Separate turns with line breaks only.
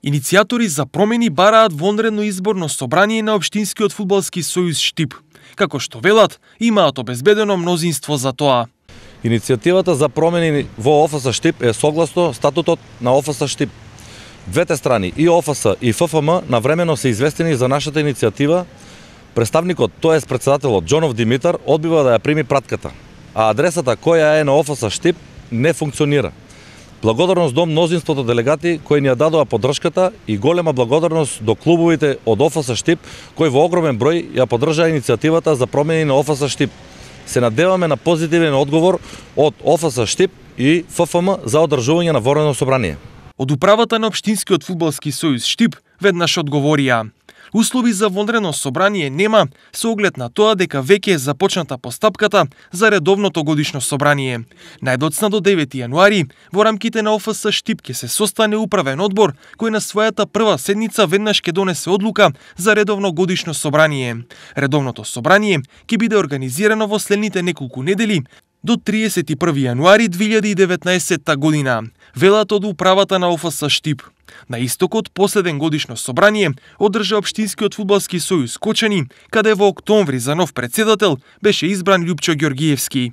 Иницијатори за промени бараат вонредно изборно собрание на Општинскиот фудбалски сојуз Штип. Како што велат, имаат обезбедено мнозинство за тоа.
Иницијативата за промени во ОФС Штип е согласно статутот на ОФС Штип. Двете страни, и ОФС и ФФМ, навремено се известени за нашата иницијатива. Представникот, тоест председателот Џонов Димитар, одбива да ја прими пратката, а адресата која е на ОФС Штип не функционира. Благодарност до мнозинството делегати кои ни ја дадоа поддршката и голема благодарност до клубовите од ОФС Штип кои во огромен број ја поддржаа иницијативата за промени на ОФС Штип. Се надеваме на позитивен одговор од ОФС Штип и ФФМ за одржување на вонредно собрание.
Од управата на Општинскиот фудбалски сојуз Штип веднаш одговорија: услови за вонредно собрание нема, со оглед на тоа дека веќе е започната постапката за редовното годишно собрание. Најдоцна до 9 јануари, во рамките на ОФС Штип ќе се состане управен одбор кој на својата прва седница веднаш ќе донесе одлука за редовно годишно собрание. Редовното собрание ќе биде организирано во следните неколку недели до 31 јануари 2019 година, велат од управата на ОФС Штип. На истокот, последен годишно собрание одржа Општинскиот фудбалски сојуз Кочани, каде во октомври за нов председател беше избран Љупчо Ѓоргиевски.